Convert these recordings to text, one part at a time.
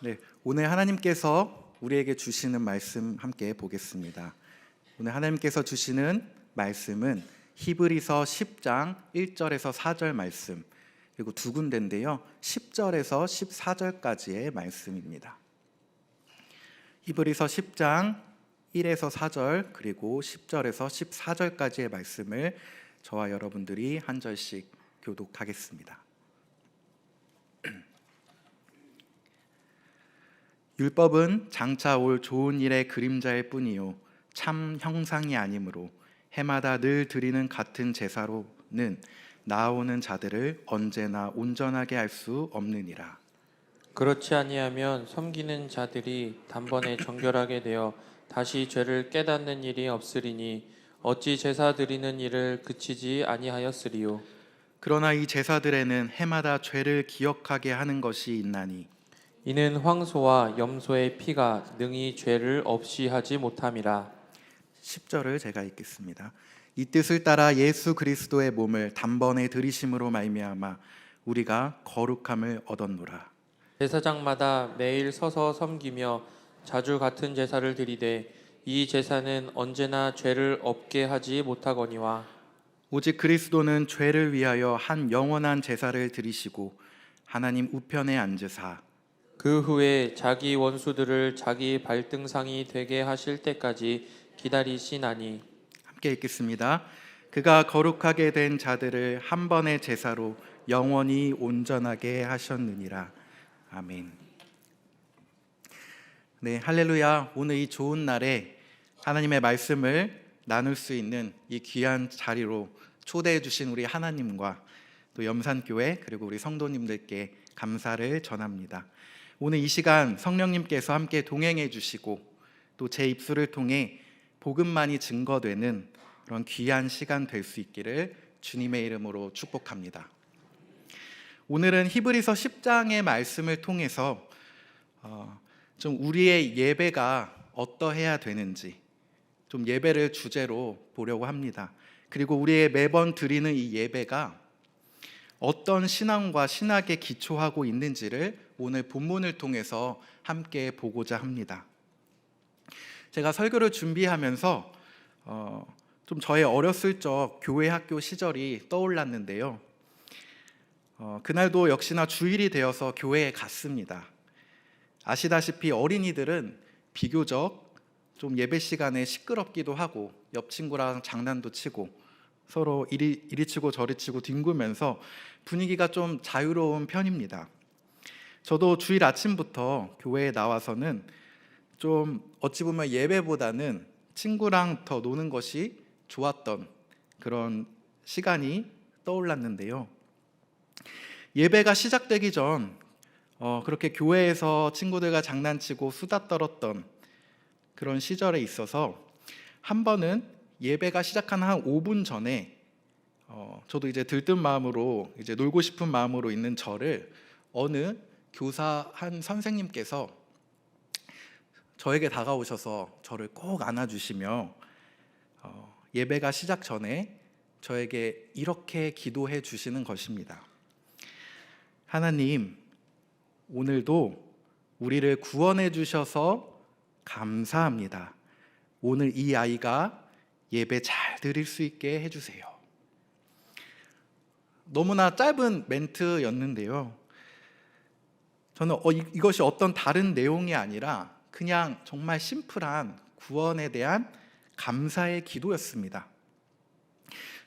네, 오늘 하나님께서 우리에게 주시는 말씀 함께 보겠습니다. 오늘 하나님께서 주시는 말씀은 히브리서 10장 1절에서 4절 말씀, 그리고 두 군데인데요, 10절에서 14절까지의 말씀입니다. 히브리서 10장 1에서 4절 그리고 10절에서 14절까지의 말씀을 저와 여러분들이 한 절씩 교독하겠습니다. 율법은 장차 올 좋은 일의 그림자일 뿐이요 참 형상이 아니므로 해마다 늘 드리는 같은 제사로는 나아오는 자들을 언제나 온전하게 할 수 없느니라. 그렇지 아니하면 섬기는 자들이 단번에 정결하게 되어 다시 죄를 깨닫는 일이 없으리니 어찌 제사 드리는 일을 그치지 아니하였으리요. 그러나 이 제사들에는 해마다 죄를 기억하게 하는 것이 있나니 이는 황소와 염소의 피가 능히 죄를 없이 하지 못함이라. 10절을 제가 읽겠습니다. 이 뜻을 따라 예수 그리스도의 몸을 단번에 들이심으로 말미암아 우리가 거룩함을 얻었노라. 제사장마다 매일 서서 섬기며 자주 같은 제사를 드리되 이 제사는 언제나 죄를 없게 하지 못하거니와 오직 그리스도는 죄를 위하여 한 영원한 제사를 드리시고 하나님 우편에 앉으사 그 후에 자기 원수들을 자기 발등상이 되게 하실 때까지 기다리시나니. 함께 읽겠습니다. 그가 거룩하게 된 자들을 한 번의 제사로 영원히 온전하게 하셨느니라. 아멘. 네, 할렐루야. 오늘 이 좋은 날에 하나님의 말씀을 나눌 수 있는 이 귀한 자리로 초대해 주신 우리 하나님과 또 염산교회 그리고 우리 성도님들께 감사를 전합니다. 오늘 이 시간 성령님께서 함께 동행해 주시고 또 제 입술을 통해 복음만이 증거되는 그런 귀한 시간 될 수 있기를 주님의 이름으로 축복합니다. 오늘은 히브리서 10장의 말씀을 통해서 좀 우리의 예배가 어떠해야 되는지 좀 예배를 주제로 보려고 합니다. 그리고 우리의 매번 드리는 이 예배가 어떤 신앙과 신학에 기초하고 있는지를 오늘 본문을 통해서 함께 보고자 합니다. 제가 설교를 준비하면서 좀 저의 어렸을 적 교회 학교 시절이 떠올랐는데요. 그날도 역시나 주일이 되어서 교회에 갔습니다. 아시다시피 어린이들은 비교적 좀 예배 시간에 시끄럽기도 하고 옆 친구랑 장난도 치고 서로 이리 치고 저리 치고 뒹구면서 분위기가 좀 자유로운 편입니다. 저도 주일 아침부터 교회에 나와서는 좀 어찌 보면 예배보다는 친구랑 더 노는 것이 좋았던 그런 시간이 떠올랐는데요. 예배가 시작되기 전 그렇게 교회에서 친구들과 장난치고 수다 떨었던 그런 시절에 있어서 한 번은 예배가 시작한 한 5분 전에 저도 이제 들뜬 마음으로 이제 놀고 싶은 마음으로 있는 저를 어느 교사 한 선생님께서 저에게 다가오셔서 저를 꼭 안아주시며 예배가 시작 전에 저에게 이렇게 기도해 주시는 것입니다. 하나님, 오늘도 우리를 구원해 주셔서 감사합니다. 오늘 이 아이가 예배 잘 드릴 수 있게 해주세요. 너무나 짧은 멘트였는데요. 저는 이것이 어떤 다른 내용이 아니라 그냥 정말 심플한 구원에 대한 감사의 기도였습니다.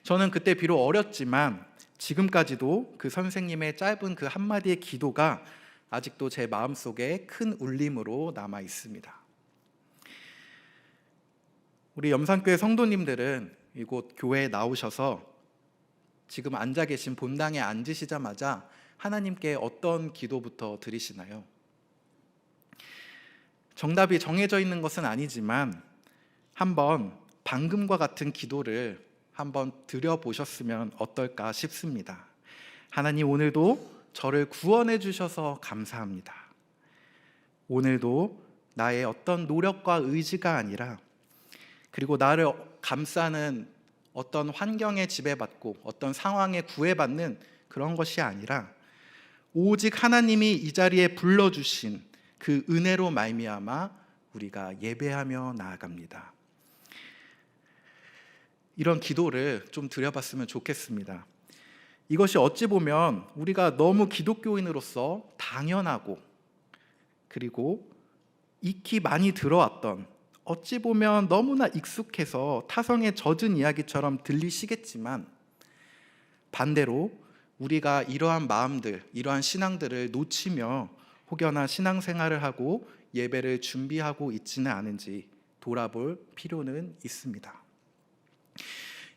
저는 그때 비록 어렸지만 지금까지도 그 선생님의 짧은 그 한마디의 기도가 아직도 제 마음속에 큰 울림으로 남아 있습니다. 우리 염산교회 성도님들은 이곳 교회에 나오셔서 지금 앉아 계신 본당에 앉으시자마자 하나님께 어떤 기도부터 드리시나요? 정답이 정해져 있는 것은 아니지만 한번 방금과 같은 기도를 한번 드려보셨으면 어떨까 싶습니다. 하나님, 오늘도 저를 구원해 주셔서 감사합니다. 오늘도 나의 어떤 노력과 의지가 아니라 그리고 나를 감싸는 어떤 환경에 지배받고 어떤 상황에 구애받는 그런 것이 아니라 오직 하나님이 이 자리에 불러주신 그 그 은혜로 말미암아 우리가 예배하며 나아갑니다. 이런 기도를 좀 드려봤으면 좋겠습니다. 이것이 어찌 보면 우리가 너무 기독교인으로서 당연하고 그리고 익히 많이 들어왔던, 어찌 보면 너무나 익숙해서 타성에 젖은 이야기처럼 들리시겠지만, 반대로 우리가 이러한 마음들, 이러한 신앙들을 놓치며 혹여나 신앙생활을 하고 예배를 준비하고 있지는 않은지 돌아볼 필요는 있습니다.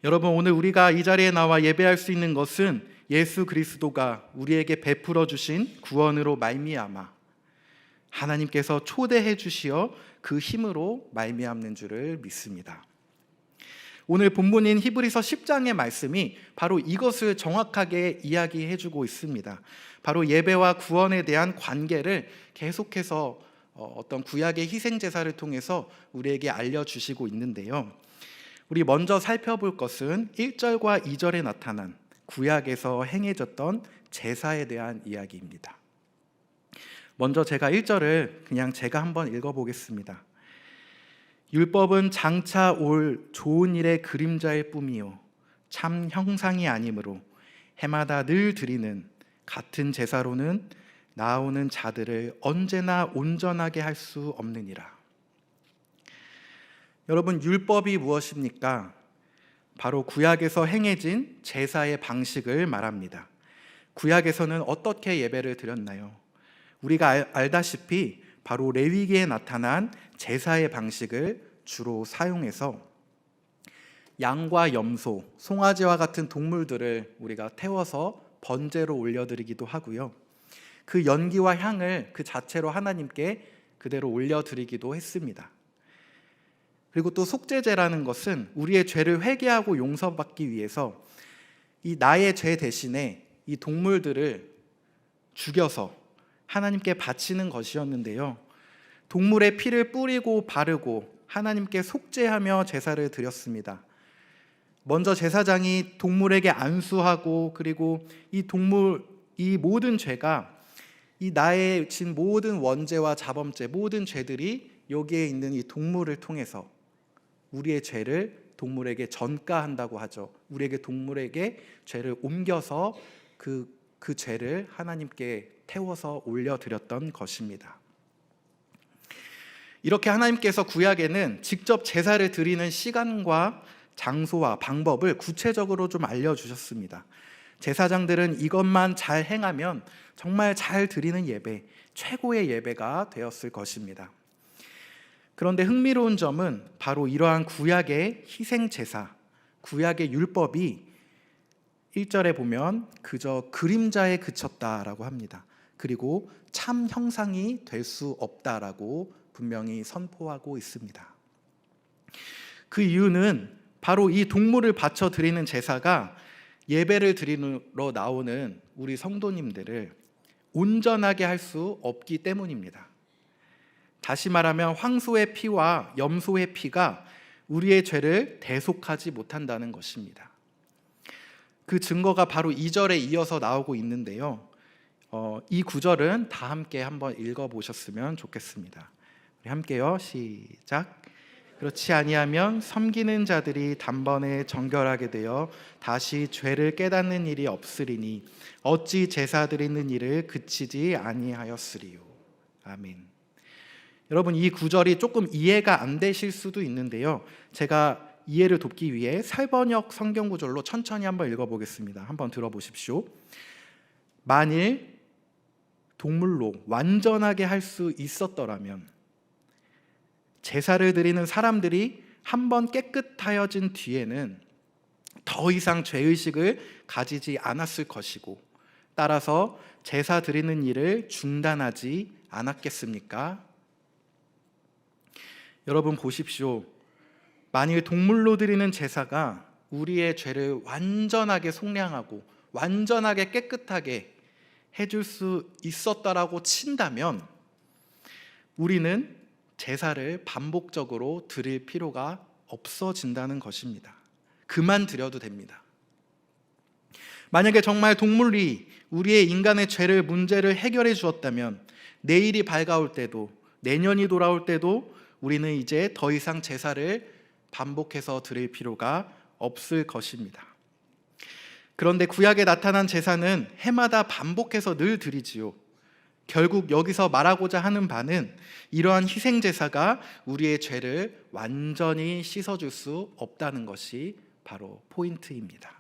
여러분, 오늘 우리가 이 자리에 나와 예배할 수 있는 것은 예수 그리스도가 우리에게 베풀어 주신 구원으로 말미암아 하나님께서 초대해 주시어 그 힘으로 말미암는 줄을 믿습니다. 오늘 본문인 히브리서 10장의 말씀이 바로 이것을 정확하게 이야기해 주고 있습니다. 바로 예배와 구원에 대한 관계를 계속해서 어떤 구약의 희생제사를 통해서 우리에게 알려주시고 있는데요. 우리 먼저 살펴볼 것은 1절과 2절에 나타난 구약에서 행해졌던 제사에 대한 이야기입니다. 먼저 제가 1절을 그냥 제가 한번 읽어보겠습니다. 율법은 장차 올 좋은 일의 그림자일 뿐이요 참 형상이 아니므로 해마다 늘 드리는 같은 제사로는 나아오는 자들을 언제나 온전하게 할 수 없느니라. 여러분, 율법이 무엇입니까? 바로 구약에서 행해진 제사의 방식을 말합니다. 구약에서는 어떻게 예배를 드렸나요? 우리가 알다시피 바로 레위기에 나타난 제사의 방식을 주로 사용해서 양과 염소, 송아지와 같은 동물들을 우리가 태워서 번제로 올려드리기도 하고요. 그 연기와 향을 그 자체로 하나님께 그대로 올려드리기도 했습니다. 그리고 또 속죄제라는 것은 우리의 죄를 회개하고 용서받기 위해서 이 나의 죄 대신에 이 동물들을 죽여서 하나님께 바치는 것이었는데요. 동물의 피를 뿌리고 바르고 하나님께 속죄하며 제사를 드렸습니다. 먼저 제사장이 동물에게 안수하고, 그리고 이 모든 죄가 이 나의 진 모든 원죄와 자범죄, 모든 죄들이 여기에 있는 이 동물을 통해서 우리의 죄를 동물에게 전가한다고 하죠. 동물에게 죄를 옮겨서 그 죄를 하나님께 태워서 올려드렸던 것입니다. 이렇게 하나님께서 구약에는 직접 제사를 드리는 시간과 장소와 방법을 구체적으로 좀 알려주셨습니다. 제사장들은 이것만 잘 행하면 정말 잘 드리는 예배, 최고의 예배가 되었을 것입니다. 그런데 흥미로운 점은 바로 이러한 구약의 희생제사, 구약의 율법이 1절에 보면 그저 그림자에 그쳤다라고 합니다. 그리고 참 형상이 될 수 없다라고 분명히 선포하고 있습니다. 그 이유는 바로 이 동물을 바쳐 드리는 제사가 예배를 드리러 나오는 우리 성도님들을 온전하게 할 수 없기 때문입니다. 다시 말하면 황소의 피와 염소의 피가 우리의 죄를 대속하지 못한다는 것입니다. 그 증거가 바로 2절에 이어서 나오고 있는데요. 이 구절은 다 함께 한번 읽어보셨으면 좋겠습니다. 우리 함께요. 시작. 그렇지 아니하면 섬기는 자들이 단번에 정결하게 되어 다시 죄를 깨닫는 일이 없으리니 어찌 제사 드리는 일을 그치지 아니하였으리요. 아멘. 여러분, 이 구절이 조금 이해가 안 되실 수도 있는데요. 제가 이해를 돕기 위해 살번역 성경 구절로 천천히 한번 읽어보겠습니다. 한번 들어보십시오. 만일 동물로 완전하게 할 수 있었더라면 제사를 드리는 사람들이 한번 깨끗하여진 뒤에는 더 이상 죄의식을 가지지 않았을 것이고, 따라서 제사 드리는 일을 중단하지 않았겠습니까? 여러분 보십시오. 만일 동물로 드리는 제사가 우리의 죄를 완전하게 속량하고 완전하게 깨끗하게 해줄 수 있었다라고 친다면 우리는 제사를 반복적으로 드릴 필요가 없어진다는 것입니다. 그만 드려도 됩니다. 만약에 정말 동물이 우리의 인간의 문제를 해결해 주었다면 내일이 밝아올 때도, 내년이 돌아올 때도 우리는 이제 더 이상 제사를 반복해서 드릴 필요가 없을 것입니다. 그런데 구약에 나타난 제사는 해마다 반복해서 늘 드리지요. 결국 여기서 말하고자 하는 바는 이러한 희생 제사가 우리의 죄를 완전히 씻어줄 수 없다는 것이 바로 포인트입니다.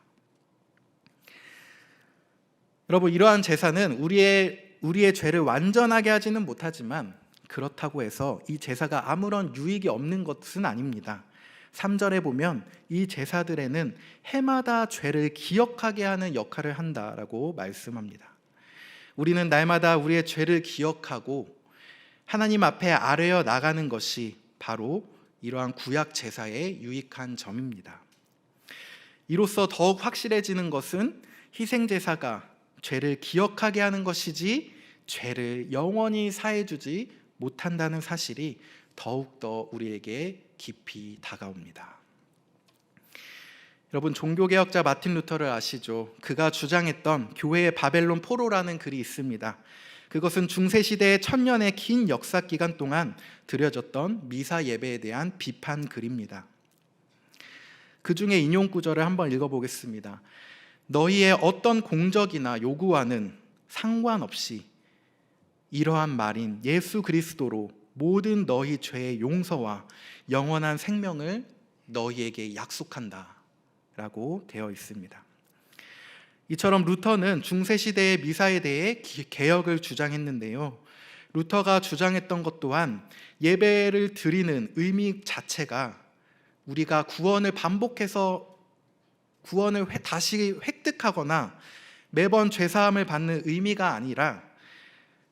여러분, 이러한 제사는 우리의 죄를 완전하게 하지는 못하지만 그렇다고 해서 이 제사가 아무런 유익이 없는 것은 아닙니다. 3절에 보면 이 제사들에는 해마다 죄를 기억하게 하는 역할을 한다라고 말씀합니다. 우리는 날마다 우리의 죄를 기억하고 하나님 앞에 아뢰어 나가는 것이 바로 이러한 구약 제사의 유익한 점입니다. 이로써 더욱 확실해지는 것은 희생 제사가 죄를 기억하게 하는 것이지 죄를 영원히 사해주지 못한다는 사실이 더욱더 우리에게 깊이 다가옵니다. 여러분, 종교개혁자 마틴 루터를 아시죠? 그가 주장했던 교회의 바벨론 포로라는 글이 있습니다. 그것은 중세시대의 1000년의 긴 역사 기간 동안 드려졌던 미사 예배에 대한 비판 글입니다. 그 중에 인용 구절을 한번 읽어보겠습니다. 너희의 어떤 공적이나 요구와는 상관없이 이러한 말인 예수 그리스도로 모든 너희 죄의 용서와 영원한 생명을 너희에게 약속한다 라고 되어 있습니다. 이처럼 루터는 중세시대의 미사에 대해 개혁을 주장했는데요. 루터가 주장했던 것 또한 예배를 드리는 의미 자체가 우리가 구원을 반복해서 구원을 다시 획득하거나 매번 죄사함을 받는 의미가 아니라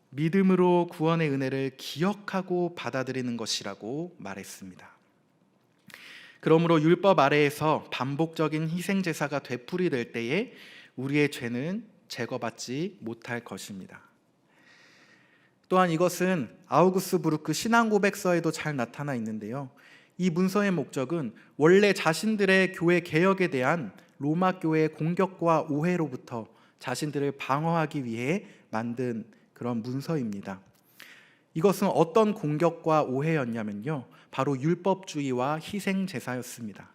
믿음으로 구원의 은혜를 기억하고 받아들이는 것이라고 말했습니다. 그러므로 율법 아래에서 반복적인 희생 제사가 되풀이될 때에 우리의 죄는 제거받지 못할 것입니다. 또한 이것은 아우구스부르크 신앙고백서에도 잘 나타나 있는데요. 이 문서의 목적은 원래 자신들의 교회 개혁에 대한 로마 교회의 공격과 오해로부터 자신들을 방어하기 위해 만든 그런 문서입니다. 이것은 어떤 공격과 오해였냐면요, 바로 율법주의와 희생 제사였습니다.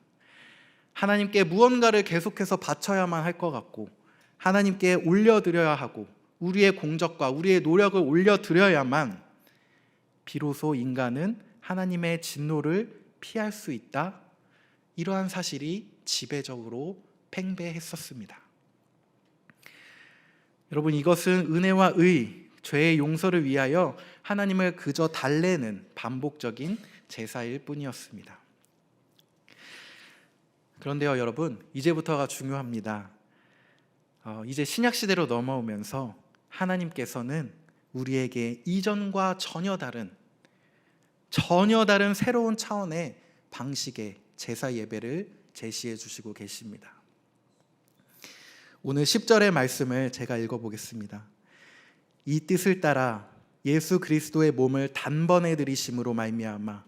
하나님께 무언가를 계속해서 바쳐야만 할 것 같고 하나님께 올려드려야 하고 우리의 공적과 우리의 노력을 올려드려야만 비로소 인간은 하나님의 진노를 피할 수 있다, 이러한 사실이 지배적으로 팽배했었습니다. 여러분, 이것은 은혜와 의, 죄의 용서를 위하여 하나님을 그저 달래는 반복적인 제사일 뿐이었습니다. 그런데요, 여러분, 이제부터가 중요합니다. 이제 신약시대로 넘어오면서 하나님께서는 우리에게 이전과 전혀 다른 새로운 차원의 방식의 제사 예배를 제시해 주시고 계십니다. 오늘 10절의 말씀을 제가 읽어보겠습니다. 이 뜻을 따라 예수 그리스도의 몸을 단번에 들이심으로 말미암아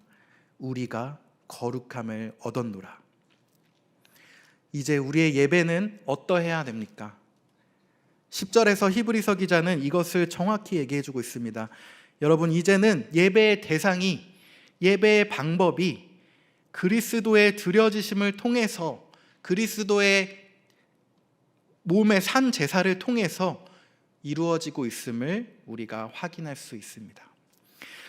우리가 거룩함을 얻었노라. 이제 우리의 예배는 어떠해야 됩니까? 10절에서 히브리서 기자는 이것을 정확히 얘기해 주고 있습니다. 여러분, 이제는 예배의 대상이, 예배의 방법이 그리스도의 드려지심을 통해서, 그리스도의 몸의 산 제사를 통해서 이루어지고 있음을 우리가 확인할 수 있습니다.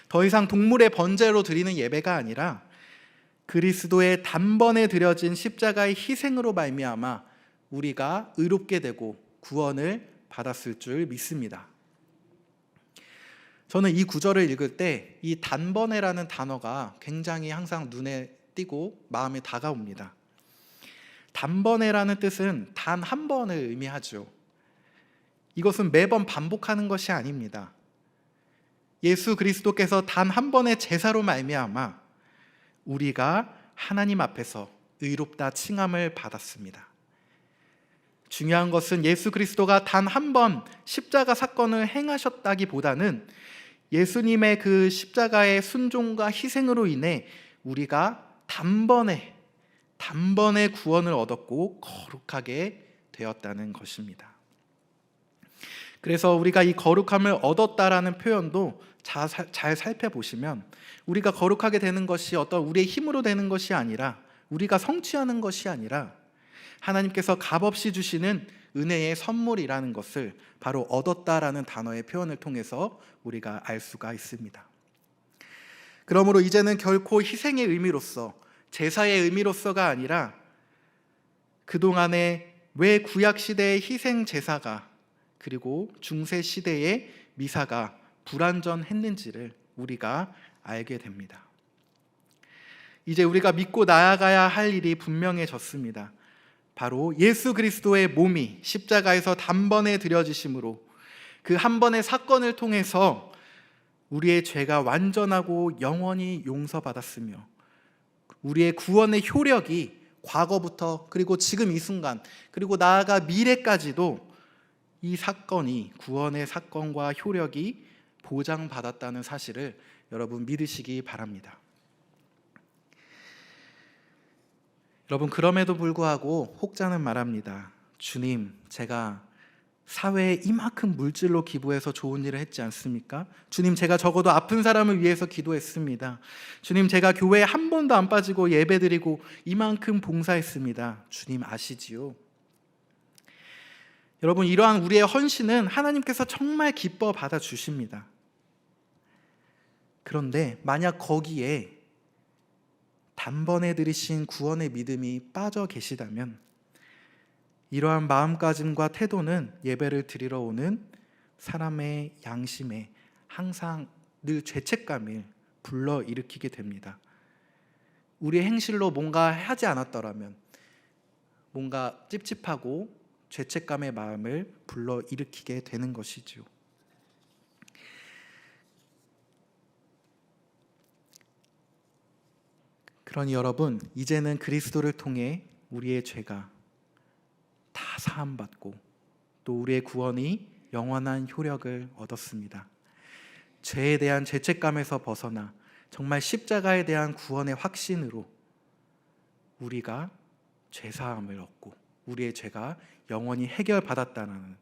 더 이상 동물의 번제로 드리는 예배가 아니라 그리스도의 단번에 드려진 십자가의 희생으로 말미암아 우리가 의롭게 되고 구원을 받았을 줄 믿습니다. 저는 이 구절을 읽을 때 이 단번에라는 단어가 굉장히 항상 눈에 띄고 마음에 다가옵니다. 단번에라는 뜻은 단 한 번을 의미하죠. 이것은 매번 반복하는 것이 아닙니다. 예수 그리스도께서 단 한 번의 제사로 말미암아 우리가 하나님 앞에서 의롭다 칭함을 받았습니다. 중요한 것은 예수 그리스도가 단 한 번 십자가 사건을 행하셨다기보다는 예수님의 그 십자가의 순종과 희생으로 인해 우리가 단번에 구원을 얻었고 거룩하게 되었다는 것입니다. 그래서 우리가 이 거룩함을 얻었다라는 표현도 잘 살펴보시면 우리가 거룩하게 되는 것이 어떤 우리의 힘으로 되는 것이 아니라, 우리가 성취하는 것이 아니라 하나님께서 값없이 주시는 은혜의 선물이라는 것을 바로 얻었다라는 단어의 표현을 통해서 우리가 알 수가 있습니다. 그러므로 이제는 결코 희생의 의미로서, 제사의 의미로서가 아니라 그동안에 왜 구약시대의 희생 제사가 그리고 중세시대의 미사가 불완전했는지를 우리가 알게 됩니다. 이제 우리가 믿고 나아가야 할 일이 분명해졌습니다. 바로 예수 그리스도의 몸이 십자가에서 단번에 드려지심으로 그 한 번의 사건을 통해서 우리의 죄가 완전하고 영원히 용서받았으며 우리의 구원의 효력이 과거부터 그리고 지금 이 순간 그리고 나아가 미래까지도 이 사건이, 구원의 사건과 효력이 보장받았다는 사실을 여러분 믿으시기 바랍니다. 여러분, 그럼에도 불구하고 혹자는 말합니다. 주님, 제가 사회에 이만큼 물질로 기부해서 좋은 일을 했지 않습니까? 주님, 제가 적어도 아픈 사람을 위해서 기도했습니다. 주님, 제가 교회에 한 번도 안 빠지고 예배드리고 이만큼 봉사했습니다. 주님 아시지요? 여러분, 이러한 우리의 헌신은 하나님께서 정말 기뻐 받아주십니다. 그런데 만약 거기에 단번에 들이신 구원의 믿음이 빠져 계시다면 이러한 마음가짐과 태도는 예배를 드리러 오는 사람의 양심에 항상 늘 죄책감을 불러일으키게 됩니다. 우리의 행실로 뭔가 하지 않았더라면 뭔가 찝찝하고 죄책감의 마음을 불러일으키게 되는 것이죠. 그러니 여러분, 이제는 그리스도를 통해 우리의 죄가 다 사함받고 또 우리의 구원이 영원한 효력을 얻었습니다. 죄에 대한 죄책감에서 벗어나 정말 십자가에 대한 구원의 확신으로 우리가 죄사함을 얻고 우리의 죄가 영원히 해결받았다는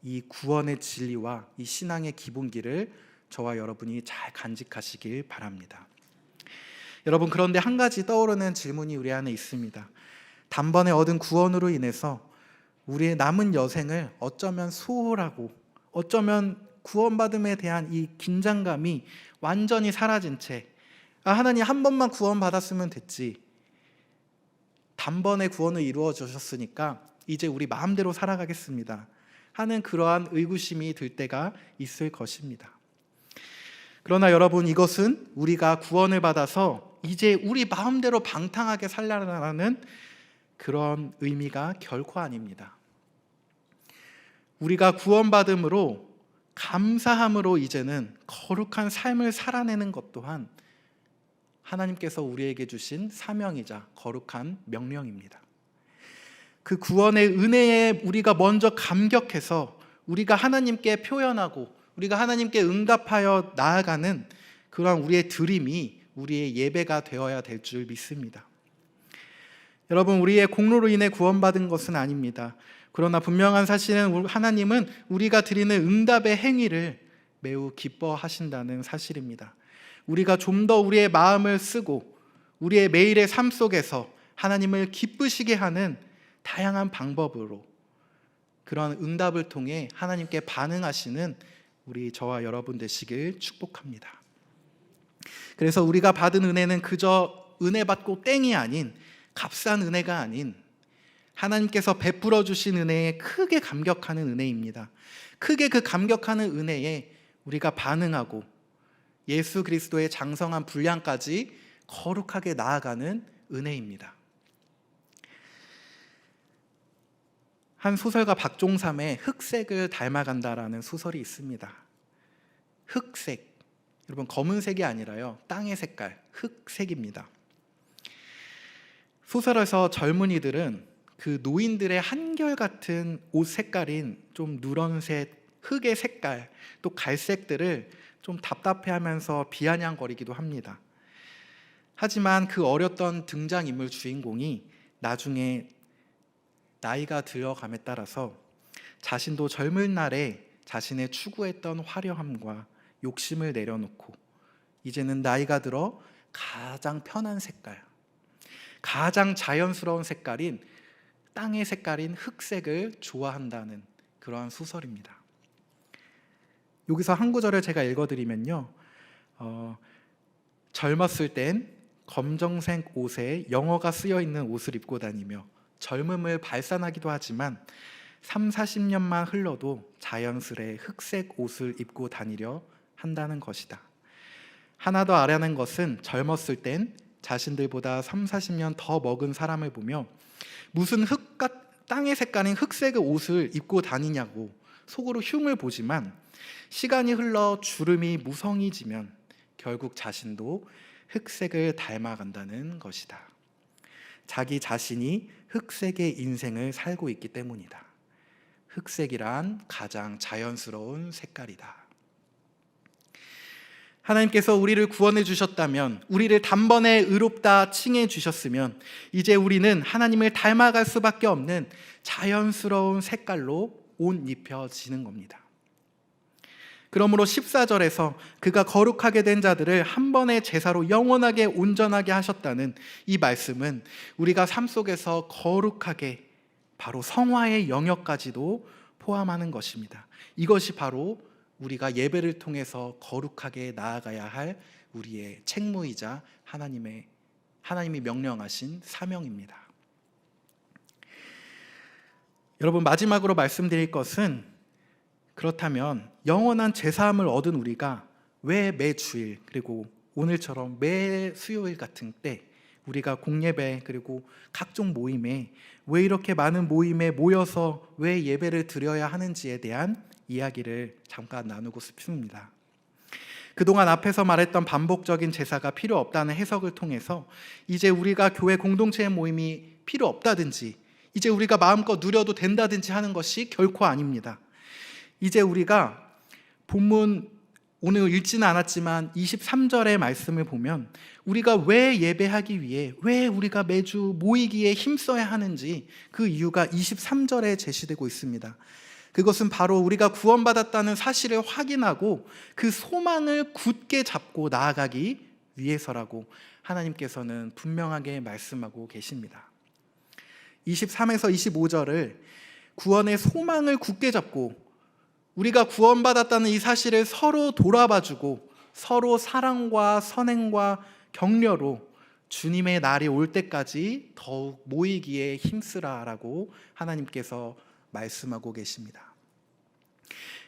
이 구원의 진리와 이 신앙의 기본기를 저와 여러분이 잘 간직하시길 바랍니다. 여러분, 그런데 한 가지 떠오르는 질문이 우리 안에 있습니다. 단번에 얻은 구원으로 인해서 우리의 남은 여생을 어쩌면 소홀하고 어쩌면 구원받음에 대한 이 긴장감이 완전히 사라진 채 하나님 한 번만 구원받았으면 됐지, 단번에 구원을 이루어 주셨으니까 이제 우리 마음대로 살아가겠습니다 하는 그러한 의구심이 들 때가 있을 것입니다. 그러나 여러분, 이것은 우리가 구원을 받아서 이제 우리 마음대로 방탕하게 살라는 그런 의미가 결코 아닙니다. 우리가 구원받음으로 감사함으로 이제는 거룩한 삶을 살아내는 것 또한 하나님께서 우리에게 주신 사명이자 거룩한 명령입니다. 그 구원의 은혜에 우리가 먼저 감격해서 우리가 하나님께 표현하고 우리가 하나님께 응답하여 나아가는 그러한 우리의 드림이 우리의 예배가 되어야 될 줄 믿습니다. 여러분, 우리의 공로로 인해 구원받은 것은 아닙니다. 그러나 분명한 사실은 하나님은 우리가 드리는 응답의 행위를 매우 기뻐하신다는 사실입니다. 우리가 좀 더 우리의 마음을 쓰고 우리의 매일의 삶 속에서 하나님을 기쁘시게 하는 다양한 방법으로 그런 응답을 통해 하나님께 반응하시는 우리 저와 여러분 되시길 축복합니다. 그래서 우리가 받은 은혜는 그저 은혜 받고 땡이 아닌, 값싼 은혜가 아닌 하나님께서 베풀어 주신 은혜에 크게 감격하는 은혜입니다. 크게 그 감격하는 은혜에 우리가 반응하고 예수 그리스도의 장성한 분량까지 거룩하게 나아가는 은혜입니다. 한 소설가 박종삼의 흑색을 닮아간다라는 소설이 있습니다. 흑색, 여러분 검은색이 아니라요, 땅의 색깔, 흑색입니다. 소설에서 젊은이들은 그 노인들의 한결같은 옷 색깔인 좀 누런색, 흑의 색깔, 또 갈색들을 좀 답답해하면서 비아냥거리기도 합니다. 하지만 그 어렸던 등장인물 주인공이 나중에 나이가 들어감에 따라서 자신도 젊은 날에 자신의 추구했던 화려함과 욕심을 내려놓고 이제는 나이가 들어 가장 편한 색깔, 가장 자연스러운 색깔인 땅의 색깔인 흑색을 좋아한다는 그러한 소설입니다. 여기서 한 구절을 제가 읽어드리면요, 젊었을 땐 검정색 옷에 영어가 쓰여있는 옷을 입고 다니며 젊음을 발산하기도 하지만 30-40년만 흘러도 자연스레 흑색 옷을 입고 다니려 한다는 것이다. 하나 더 알아낸 것은 젊었을 땐 자신들보다 30-40년 더 먹은 사람을 보며 무슨 땅의 색깔인 흑색의 옷을 입고 다니냐고 속으로 흉을 보지만 시간이 흘러 주름이 무성해지면 결국 자신도 흑색을 닮아간다는 것이다. 자기 자신이 흑색의 인생을 살고 있기 때문이다. 흑색이란 가장 자연스러운 색깔이다. 하나님께서 우리를 구원해 주셨다면, 우리를 단번에 의롭다 칭해 주셨으면 이제 우리는 하나님을 닮아갈 수밖에 없는 자연스러운 색깔로 옷 입혀지는 겁니다. 그러므로 14절에서 그가 거룩하게 된 자들을 한 번의 제사로 영원하게 온전하게 하셨다는 이 말씀은 우리가 삶 속에서 거룩하게 바로 성화의 영역까지도 포함하는 것입니다. 이것이 바로 우리가 예배를 통해서 거룩하게 나아가야 할 우리의 책무이자 하나님이 명령하신 사명입니다. 여러분, 마지막으로 말씀드릴 것은, 그렇다면 영원한 제사함을 얻은 우리가 왜 매 주일 그리고 오늘처럼 매 수요일 같은 때 우리가 공예배 그리고 각종 모임에 왜 이렇게 많은 모임에 모여서 왜 예배를 드려야 하는지에 대한 이야기를 잠깐 나누고 싶습니다. 그동안 앞에서 말했던 반복적인 제사가 필요 없다는 해석을 통해서 이제 우리가 교회 공동체의 모임이 필요 없다든지 이제 우리가 마음껏 누려도 된다든지 하는 것이 결코 아닙니다. 이제 우리가 본문 오늘 읽지는 않았지만 23절의 말씀을 보면 우리가 왜 예배하기 위해 왜 우리가 매주 모이기에 힘써야 하는지 그 이유가 23절에 제시되고 있습니다. 그것은 바로 우리가 구원받았다는 사실을 확인하고 그 소망을 굳게 잡고 나아가기 위해서라고 하나님께서는 분명하게 말씀하고 계십니다. 23에서 25절을 구원의 소망을 굳게 잡고 우리가 구원받았다는 이 사실을 서로 돌아봐주고 서로 사랑과 선행과 격려로 주님의 날이 올 때까지 더욱 모이기에 힘쓰라라고 하나님께서 말씀하고 계십니다.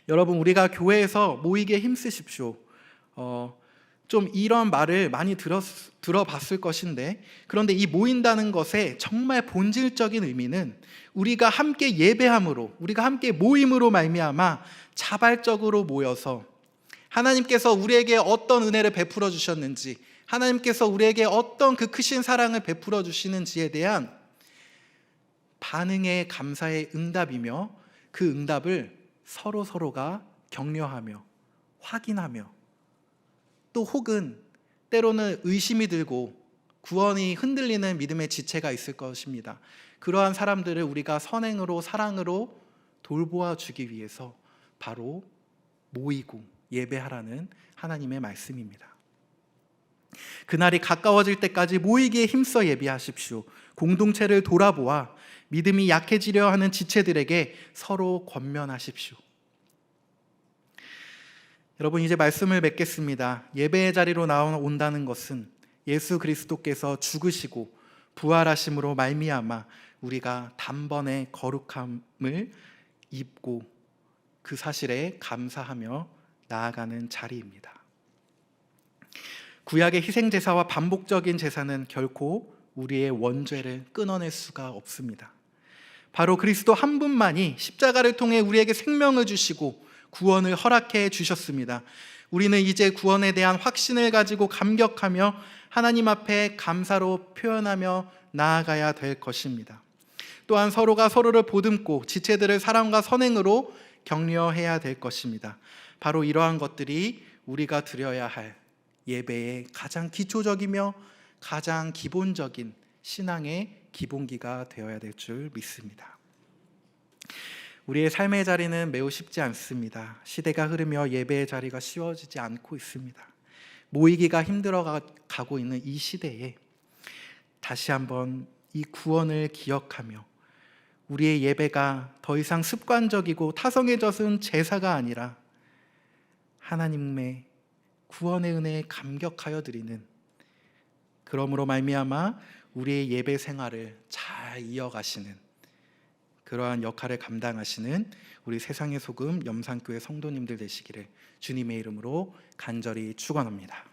여러분, 우리가 교회에서 모이기에 힘쓰십시오. 좀 이런 말을 많이 들어봤을 것인데, 그런데 이 모인다는 것의 정말 본질적인 의미는 우리가 함께 예배함으로, 우리가 함께 모임으로 말미암아 자발적으로 모여서 하나님께서 우리에게 어떤 은혜를 베풀어 주셨는지, 하나님께서 우리에게 어떤 그 크신 사랑을 베풀어 주시는지에 대한 반응의 감사의 응답이며 그 응답을 서로가 격려하며 확인하며 또 혹은 때로는 의심이 들고 구원이 흔들리는 믿음의 지체가 있을 것입니다. 그러한 사람들을 우리가 선행으로 사랑으로 돌보아 주기 위해서 바로 모이고 예배하라는 하나님의 말씀입니다. 그날이 가까워질 때까지 모이기에 힘써 예배하십시오. 공동체를 돌아보아 믿음이 약해지려 하는 지체들에게 서로 권면하십시오. 여러분, 이제 말씀을 맺겠습니다. 예배의 자리로 나온다는 것은 예수 그리스도께서 죽으시고 부활하심으로 말미암아 우리가 단번에 거룩함을 입고 그 사실에 감사하며 나아가는 자리입니다. 구약의 희생제사와 반복적인 제사는 결코 우리의 원죄를 끊어낼 수가 없습니다. 바로 그리스도 한 분만이 십자가를 통해 우리에게 생명을 주시고 구원을 허락해 주셨습니다. 우리는 이제 구원에 대한 확신을 가지고 감격하며 하나님 앞에 감사로 표현하며 나아가야 될 것입니다. 또한 서로가 서로를 보듬고 지체들을 사랑과 선행으로 격려해야 될 것입니다. 바로 이러한 것들이 우리가 드려야 할 예배의 가장 기초적이며 가장 기본적인 신앙의 기본기가 되어야 될 줄 믿습니다. 우리의 삶의 자리는 매우 쉽지 않습니다. 시대가 흐르며 예배의 자리가 쉬워지지 않고 있습니다. 모이기가 힘들어 가고 있는 이 시대에 다시 한번 이 구원을 기억하며 우리의 예배가 더 이상 습관적이고 타성에 젖은 제사가 아니라 하나님의 구원의 은혜에 감격하여 드리는, 그러므로 말미암아 우리의 예배 생활을 잘 이어가시는 그러한 역할을 감당하시는 우리 세상의 소금 염산교회 성도님들 되시기를 주님의 이름으로 간절히 축원합니다.